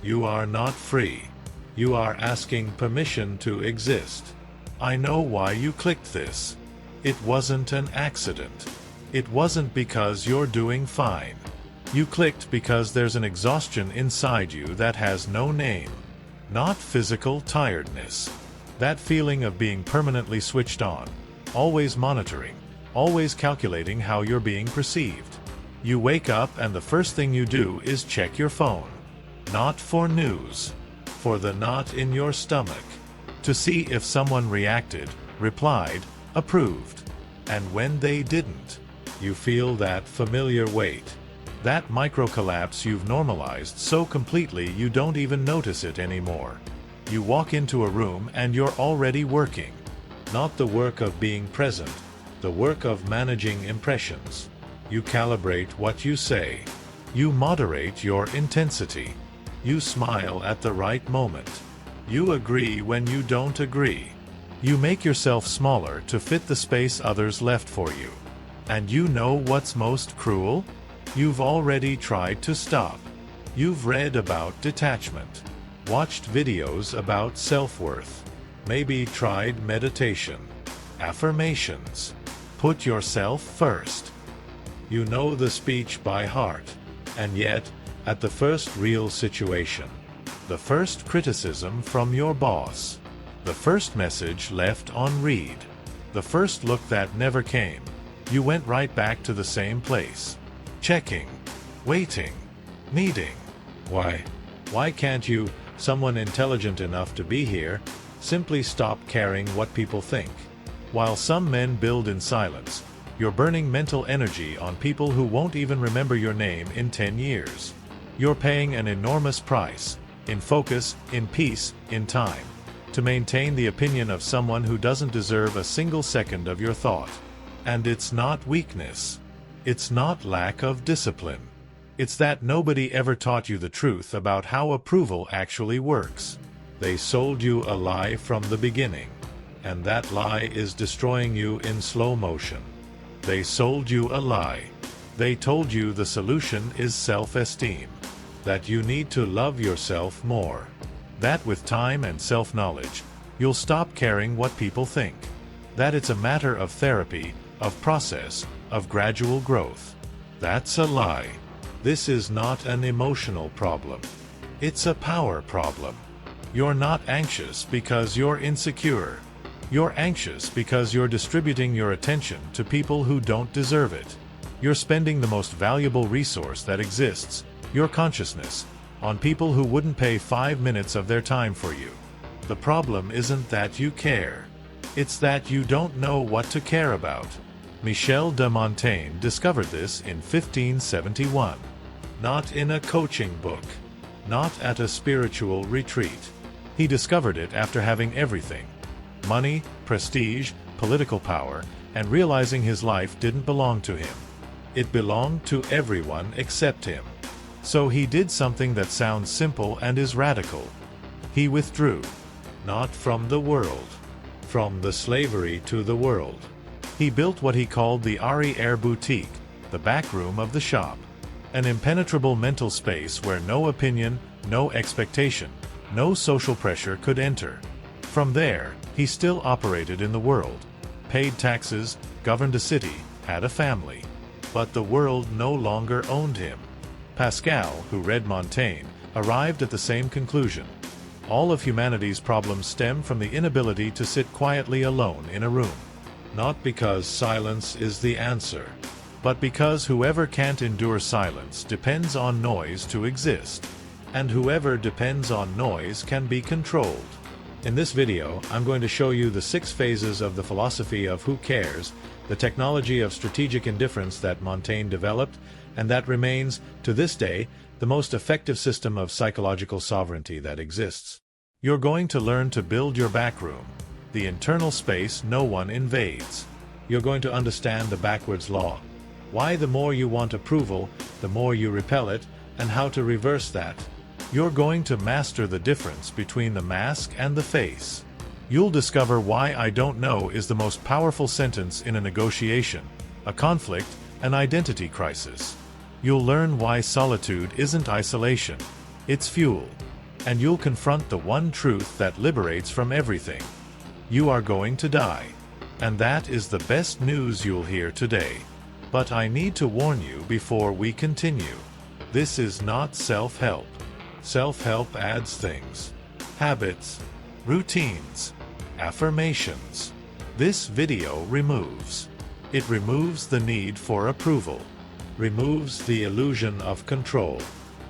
You are not free. You are asking permission to exist. I know why you clicked this. It wasn't an accident. It wasn't because you're doing fine. You clicked because there's an exhaustion inside you that has no name. Not physical tiredness. That feeling of being permanently switched on, always monitoring, always calculating how you're being perceived. You wake up and the first thing you do is check your phone. Not for news. For the knot in your stomach. To see if someone reacted, replied, approved. And when they didn't, you feel that familiar weight. That micro-collapse you've normalized so completely you don't even notice it anymore. You walk into a room and you're already working. Not the work of being present, the work of managing impressions. You calibrate what you say. You moderate your intensity. You smile at the right moment. You agree when you don't agree. You make yourself smaller to fit the space others left for you. And you know what's most cruel? You've already tried to stop. You've read about detachment, watched videos about self-worth, maybe tried meditation, affirmations. Put yourself first. You know the speech by heart, and yet, at the first real situation, the first criticism from your boss, the first message left on read, the first look that never came, you went right back to the same place. Checking, waiting, needing. Why can't you, someone intelligent enough to be here, simply stop caring what people think? While some men build in silence, you're burning mental energy on people who won't even remember your name in 10 years. You're paying an enormous price, in focus, in peace, in time, to maintain the opinion of someone who doesn't deserve a single second of your thought. And it's not weakness. It's not lack of discipline. It's that nobody ever taught you the truth about how approval actually works. They sold you a lie from the beginning, and that lie is destroying you in slow motion. They sold you a lie. They told you the solution is self-esteem, that you need to love yourself more, that with time and self-knowledge, you'll stop caring what people think, that it's a matter of therapy, of process, of gradual growth. That's a lie. This is not an emotional problem. It's a power problem. You're not anxious because you're insecure. You're anxious because you're distributing your attention to people who don't deserve it. You're spending the most valuable resource that exists, your consciousness, on people who wouldn't pay 5 minutes of their time for you. The problem isn't that you care. It's that you don't know what to care about. Michel de Montaigne discovered this in 1571. Not in a coaching book. Not at a spiritual retreat. He discovered it after having everything: money, prestige, political power, and realizing his life didn't belong to him. It belonged to everyone except him. So he did something that sounds simple and is radical. He withdrew. Not from the world. From the slavery to the world. He built what he called the arrière boutique, the back room of the shop. An impenetrable mental space where no opinion, no expectation, no social pressure could enter. From there, he still operated in the world, paid taxes, governed a city, had a family. But the world no longer owned him. Pascal, who read Montaigne, arrived at the same conclusion. All of humanity's problems stem from the inability to sit quietly alone in a room. Not because silence is the answer, but because whoever can't endure silence depends on noise to exist. And whoever depends on noise can be controlled. In this video, I'm going to show you the 6 phases of the philosophy of who cares, the technology of strategic indifference that Montaigne developed, and that remains, to this day, the most effective system of psychological sovereignty that exists. You're going to learn to build your back room, the internal space no one invades. You're going to understand the backwards law, why the more you want approval, the more you repel it, and how to reverse that. You're going to master the difference between the mask and the face. You'll discover why "I don't know" is the most powerful sentence in a negotiation, a conflict, an identity crisis. You'll learn why solitude isn't isolation, it's fuel. and you'll confront the one truth that liberates from everything. You are going to die. And that is the best news you'll hear today. But I need to warn you before we continue. This is not self-help. Self-help adds things. Habits, routines, affirmations. This video removes. It removes the need for approval. Removes the illusion of control.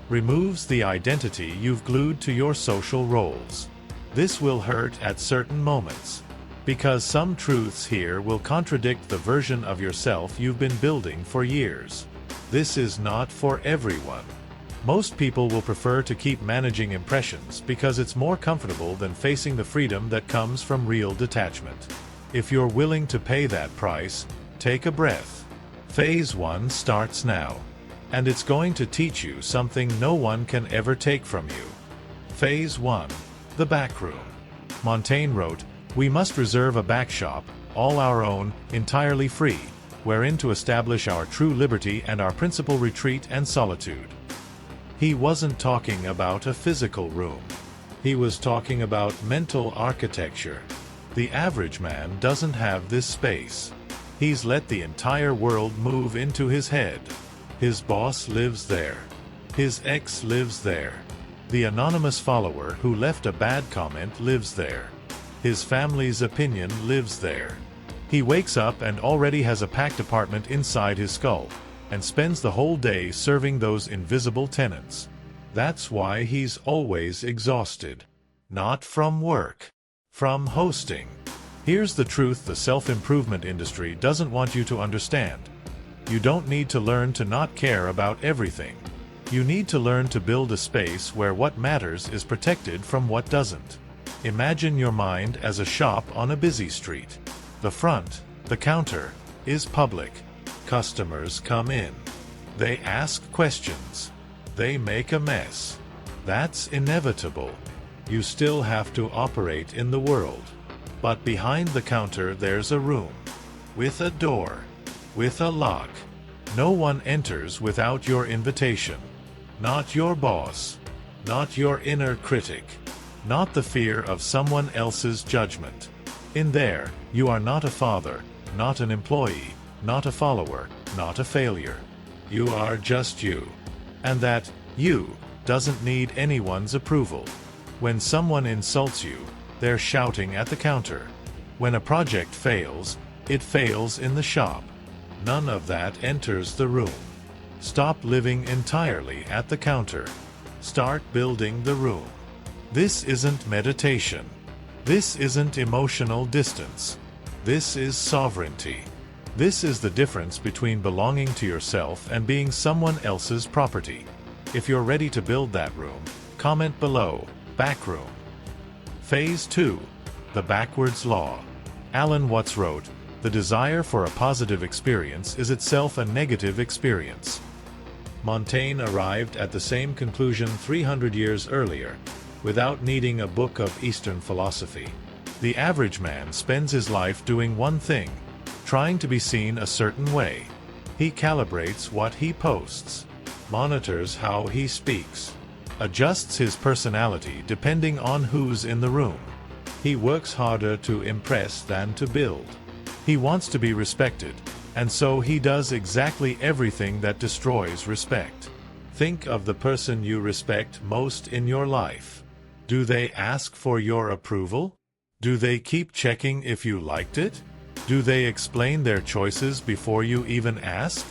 Removes the identity you've glued to your social roles. This will hurt at certain moments, because some truths here will contradict the version of yourself you've been building for years. This is not for everyone. Most people will prefer to keep managing impressions because it's more comfortable than facing the freedom that comes from real detachment. If you're willing to pay that price, take a breath. Phase 1 starts now. And it's going to teach you something no one can ever take from you. Phase 1. The back room. Montaigne wrote, "We must reserve a back shop, all our own, entirely free, wherein to establish our true liberty and our principal retreat and solitude." He wasn't talking about a physical room. He was talking about mental architecture. The average man doesn't have this space. He's let the entire world move into his head. His boss lives there. His ex lives there. The anonymous follower who left a bad comment lives there. His family's opinion lives there. He wakes up and already has a packed apartment inside his skull, and spends the whole day serving those invisible tenants. That's why he's always exhausted. Not from work. From hosting. Here's the truth the self-improvement industry doesn't want you to understand. You don't need to learn to not care about everything. You need to learn to build a space where what matters is protected from what doesn't. Imagine your mind as a shop on a busy street. The front, the counter, is public. Customers come in. They ask questions. They make a mess. That's inevitable. You still have to operate in the world. But behind the counter there's a room. With a door. With a lock. No one enters without your invitation. Not your boss. Not your inner critic. Not the fear of someone else's judgment. In there, you are not a father, not an employee, not a follower, not a failure. You are just you. And that you doesn't need anyone's approval. When someone insults you, they're shouting at the counter. When a project fails, it fails in the shop. None of that enters the room. Stop living entirely at the counter. Start building the room. This isn't meditation. This isn't emotional distance. This is sovereignty. This is the difference between belonging to yourself and being someone else's property. If you're ready to build that room, comment below, back room. Phase 2. The backwards law. Alan Watts wrote, "The desire for a positive experience is itself a negative experience." Montaigne arrived at the same conclusion 300 years earlier, without needing a book of Eastern philosophy. The average man spends his life doing one thing, trying to be seen a certain way. He calibrates what he posts, monitors how he speaks, adjusts his personality depending on who's in the room. He works harder to impress than to build. He wants to be respected, and so he does exactly everything that destroys respect. Think of the person you respect most in your life. Do they ask for your approval? Do they keep checking if you liked it? Do they explain their choices before you even ask?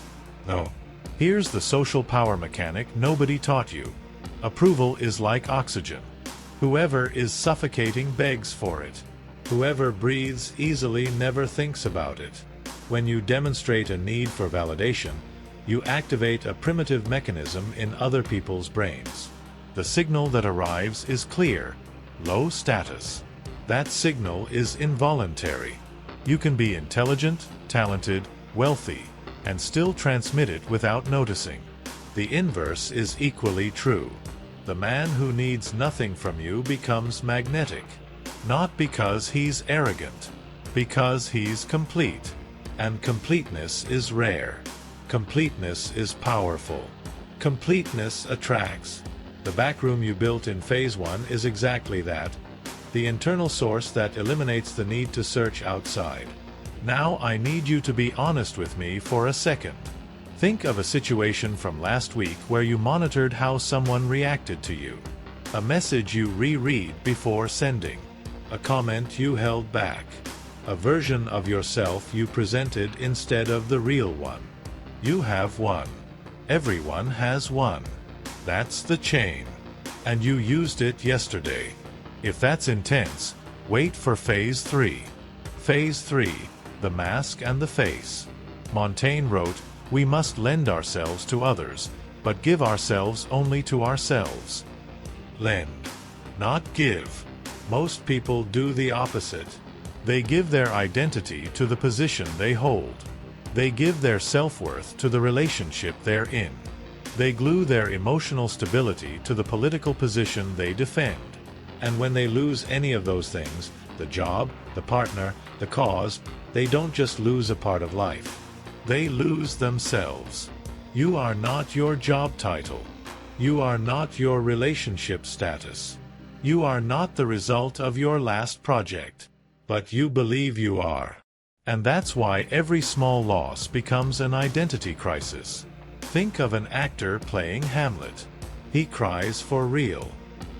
No. Here's the social power mechanic nobody taught you. Approval is like oxygen. Whoever is suffocating begs for it. Whoever breathes easily never thinks about it. When you demonstrate a need for validation, you activate a primitive mechanism in other people's brains. The signal that arrives is clear, low status. That signal is involuntary. You can be intelligent, talented, wealthy, and still transmit it without noticing. The inverse is equally true. The man who needs nothing from you becomes magnetic. Not because he's arrogant, because he's complete. And completeness is rare. Completeness is powerful. Completeness attracts. The backroom you built in Phase 1 is exactly that, the internal source that eliminates the need to search outside. Now I need you to be honest with me for a second. Think of a situation from last week where you monitored how someone reacted to you. A message you reread before sending. A comment you held back. A version of yourself you presented instead of the real one. You have one. Everyone has one. That's the chain. And you used it yesterday. If that's intense, wait for Phase 3. Phase 3, the mask and the face. Montaigne wrote, "We must lend ourselves to others, but give ourselves only to ourselves." Lend, not give. Most people do the opposite. They give their identity to the position they hold. They give their self-worth to the relationship they're in. They glue their emotional stability to the political position they defend. And when they lose any of those things, the job, the partner, the cause, they don't just lose a part of life. They lose themselves. You are not your job title. You are not your relationship status. You are not the result of your last project. But you believe you are. And that's why every small loss becomes an identity crisis. Think of an actor playing Hamlet. He cries for real,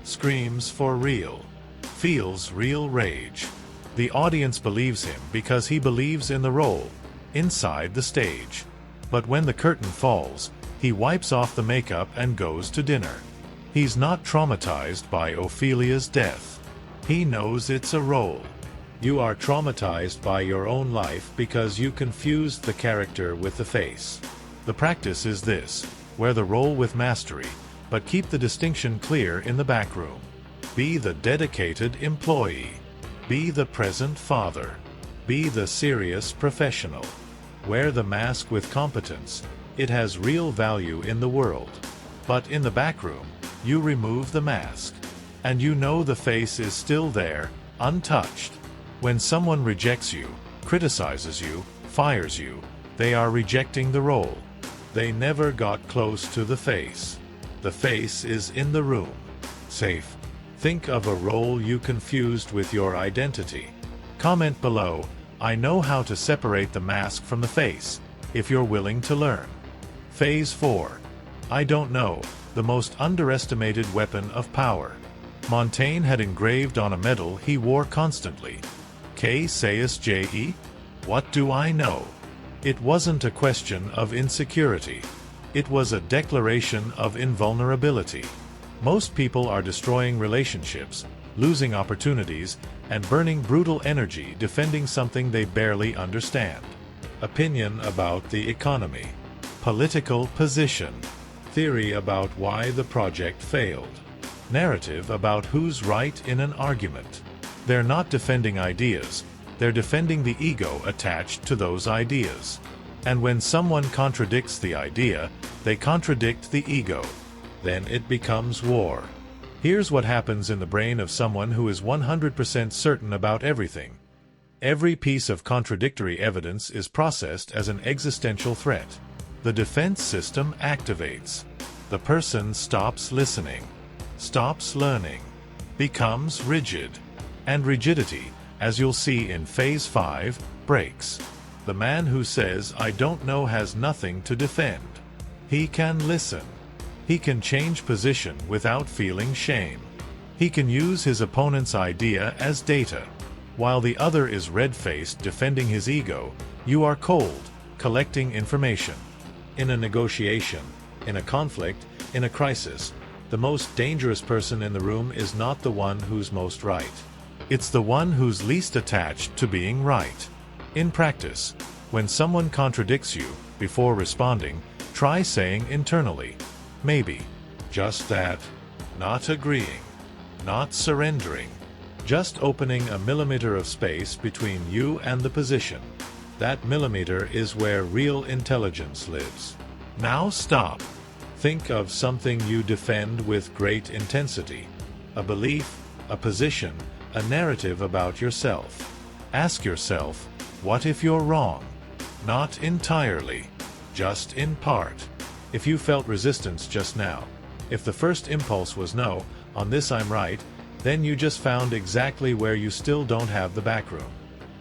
screams for real, feels real rage. The audience believes him because he believes in the role, inside the stage. But when the curtain falls, he wipes off the makeup and goes to dinner. He's not traumatized by Ophelia's death. He knows it's a role. You are traumatized by your own life because you confused the character with the face. The practice is this: wear the role with mastery, but keep the distinction clear in the backroom. Be the dedicated employee. Be the present father. Be the serious professional. Wear the mask with competence. It has real value in the world. But in the backroom, you remove the mask. And you know the face is still there, untouched. When someone rejects you, criticizes you, fires you, they are rejecting the role. They never got close to the face. The face is in the room. Safe. Think of a role you confused with your identity. Comment below, "I know how to separate the mask from the face," if you're willing to learn. Phase 4. I don't know, the most underestimated weapon of power. Montaigne had engraved on a medal he wore constantly, "Que sais-je? What do I know?" It wasn't a question of insecurity. It was a declaration of invulnerability. Most people are destroying relationships, losing opportunities, and burning brutal energy defending something they barely understand. Opinion about the economy. Political position. Theory about why the project failed. Narrative about who's right in an argument. They're not defending ideas, they're defending the ego attached to those ideas. And when someone contradicts the idea, they contradict the ego. Then it becomes war. Here's what happens in the brain of someone who is 100% certain about everything. Every piece of contradictory evidence is processed as an existential threat. The defense system activates. The person stops listening, stops learning, becomes rigid. And rigidity, as you'll see in Phase 5, breaks. The man who says, "I don't know," has nothing to defend. He can listen. He can change position without feeling shame. He can use his opponent's idea as data. While the other is red-faced defending his ego, you are cold, collecting information. In a negotiation, in a conflict, in a crisis, the most dangerous person in the room is not the one who's most right. It's the one who's least attached to being right. In practice, when someone contradicts you, before responding, try saying internally, "Maybe. Just that." Not agreeing. Not surrendering. Just opening a millimeter of space between you and the position. That millimeter is where real intelligence lives. Now stop. Think of something you defend with great intensity. A belief, a position, a narrative about yourself. Ask yourself, what if you're wrong? Not entirely, just in part. If you felt resistance just now, If the first impulse was no, on this I'm right, then you just found exactly where you still don't have the backroom.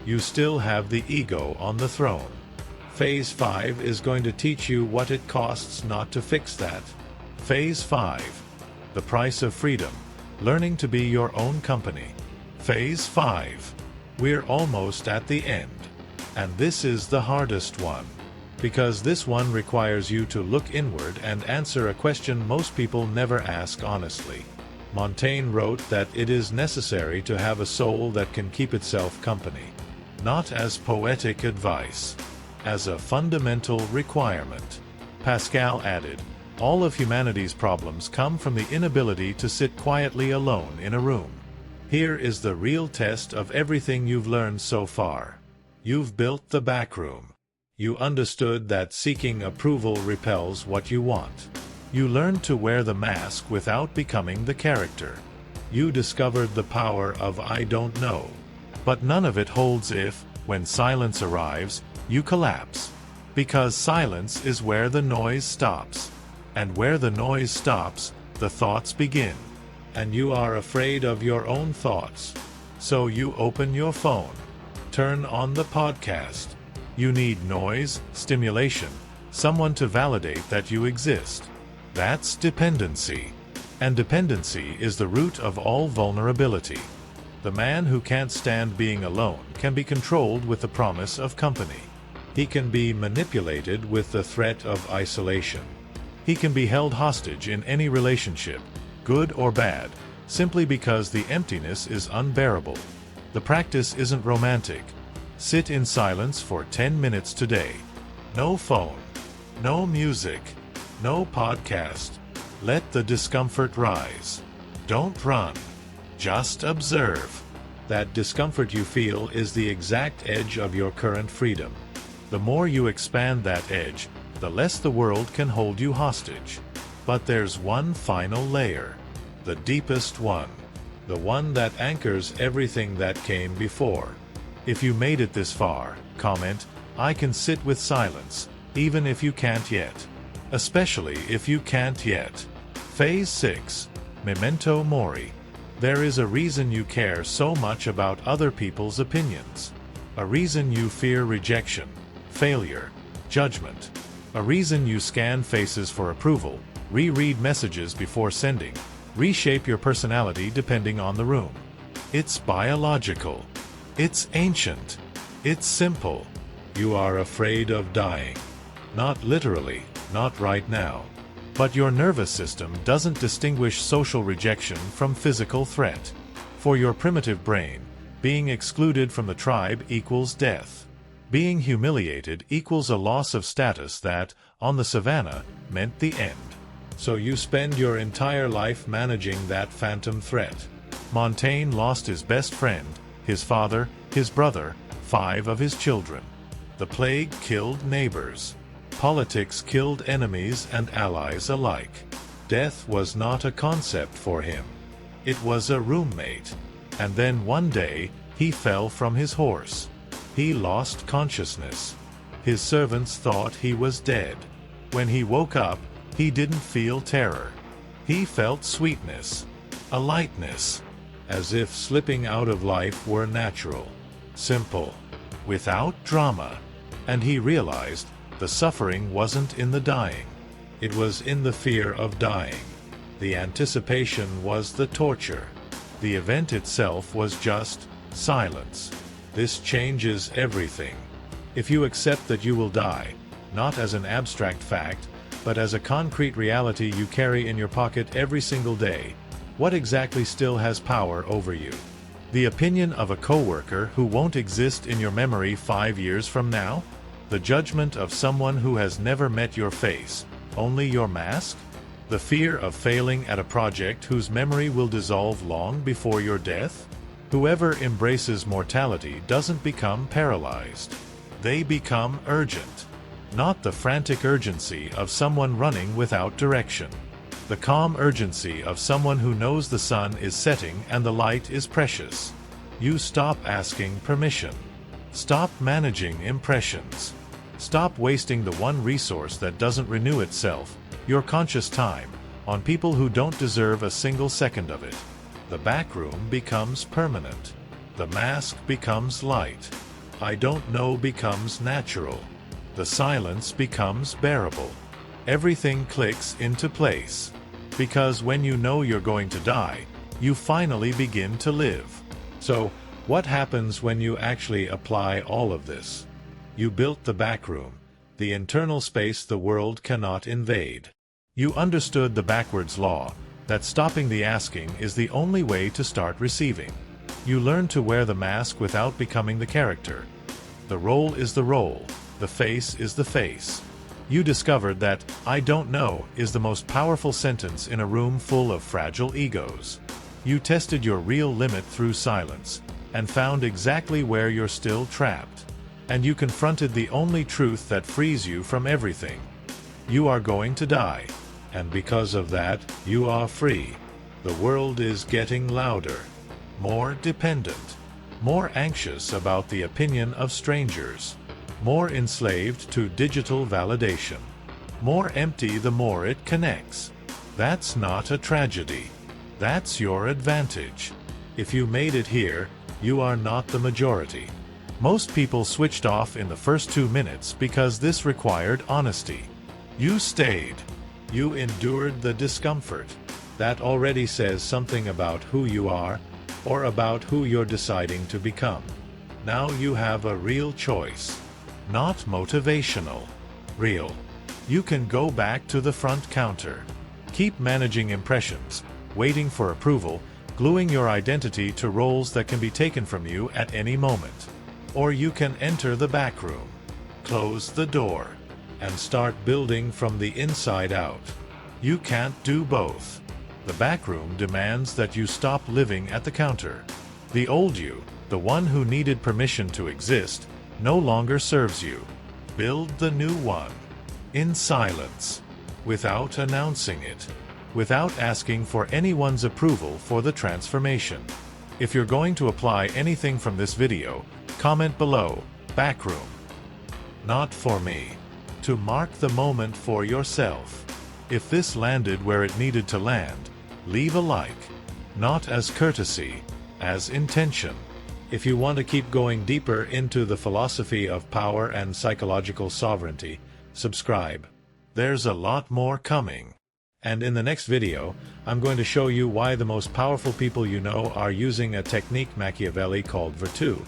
You still have the ego on the throne. Phase 5 is going to teach you what it costs not to fix that. Phase 5. The price of freedom. Learning to be your own company. Phase 5. We're almost at the end. And this is the hardest one. Because this one requires you to look inward and answer a question most people never ask honestly. Montaigne wrote that it is necessary to have a soul that can keep itself company. Not as poetic advice. As a fundamental requirement. Pascal added, all of humanity's problems come from the inability to sit quietly alone in a room. Here is the real test of everything you've learned so far. You've built the backroom. You understood that seeking approval repels what you want. You learned to wear the mask without becoming the character. You discovered the power of I don't know. But none of it holds if, when silence arrives, you collapse. Because silence is where the noise stops. And where the noise stops, the thoughts begin. And you are afraid of your own thoughts. So you open your phone. Turn on the podcast. You need noise, stimulation, someone to validate that you exist. That's dependency. And dependency is the root of all vulnerability. The man who can't stand being alone can be controlled with the promise of company. He can be manipulated with the threat of isolation. He can be held hostage in any relationship, good or bad, simply because the emptiness is unbearable. The practice isn't romantic. Sit in silence for 10 minutes today. No phone. No music. No podcast. Let the discomfort rise. Don't run. Just observe. That discomfort you feel is the exact edge of your current freedom. The more you expand that edge, the less the world can hold you hostage. But there's one final layer. The deepest one. The one that anchors everything that came before. If you made it this far, comment, I can sit with silence, even if you can't yet. Especially if you can't yet. Phase 6. Memento Mori. There is a reason you care so much about other people's opinions. A reason you fear rejection, failure, judgment. A reason you scan faces for approval, reread messages before sending, reshape your personality depending on the room. It's biological. It's ancient. It's simple. You are afraid of dying. Not literally, not right now. But your nervous system doesn't distinguish social rejection from physical threat. For your primitive brain, being excluded from the tribe equals death. Being humiliated equals a loss of status that, on the savannah, meant the end. So you spend your entire life managing that phantom threat. Montaigne lost his best friend, his father, his brother, 5 of his children. The plague killed neighbors. Politics killed enemies and allies alike. Death was not a concept for him. It was a roommate. And then one day, he fell from his horse. He lost consciousness. His servants thought he was dead. When he woke up, he didn't feel terror. He felt sweetness, a lightness, as if slipping out of life were natural, simple, without drama. And he realized the suffering wasn't in the dying. It was in the fear of dying. The anticipation was the torture. The event itself was just silence. This changes everything. If you accept that you will die, not as an abstract fact, but as a concrete reality you carry in your pocket every single day, what exactly still has power over you? The opinion of a coworker who won't exist in your memory 5 years from now? The judgment of someone who has never met your face, only your mask? The fear of failing at a project whose memory will dissolve long before your death? Whoever embraces mortality doesn't become paralyzed. They become urgent. Not the frantic urgency of someone running without direction. The calm urgency of someone who knows the sun is setting and the light is precious. You stop asking permission. Stop managing impressions. Stop wasting the one resource that doesn't renew itself, your conscious time, on people who don't deserve a single second of it. The back room becomes permanent. The mask becomes light. I don't know becomes natural. The silence becomes bearable. Everything clicks into place. Because when you know you're going to die, you finally begin to live. So, what happens when you actually apply all of this? You built the back room, the internal space the world cannot invade. You understood the backwards law, that stopping the asking is the only way to start receiving. You learned to wear the mask without becoming the character. The role is the role, the face is the face. You discovered that, "I don't know," is the most powerful sentence in a room full of fragile egos. You tested your real limit through silence, and found exactly where you're still trapped. And you confronted the only truth that frees you from everything. You are going to die, and because of that, you are free. The world is getting louder, more dependent, more anxious about the opinion of strangers, more enslaved to digital validation, more empty the more it connects. That's not a tragedy. That's your advantage. If you made it here, you are not the majority. Most people switched off in the first 2 minutes because this required honesty. You stayed. You endured the discomfort. That already says something about who you are, or about who you're deciding to become. Now you have a real choice. Not motivational. Real. You can go back to the front counter. Keep managing impressions, waiting for approval, gluing your identity to roles that can be taken from you at any moment. Or you can enter the back room, close the door, and start building from the inside out. You can't do both. The back room demands that you stop living at the counter. The old you, the one who needed permission to exist, no longer serves you. Build the new one. In silence. Without announcing it. Without asking for anyone's approval for the transformation. If you're going to apply anything from this video, comment below, backroom. Not for me. To mark the moment for yourself. If this landed where it needed to land, leave a like. Not as courtesy, as intention. If you want to keep going deeper into the philosophy of power and psychological sovereignty, subscribe. There's a lot more coming. And in the next video, I'm going to show you why the most powerful people you know are using a technique Machiavelli called virtù.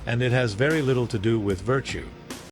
And it has very little to do with virtue.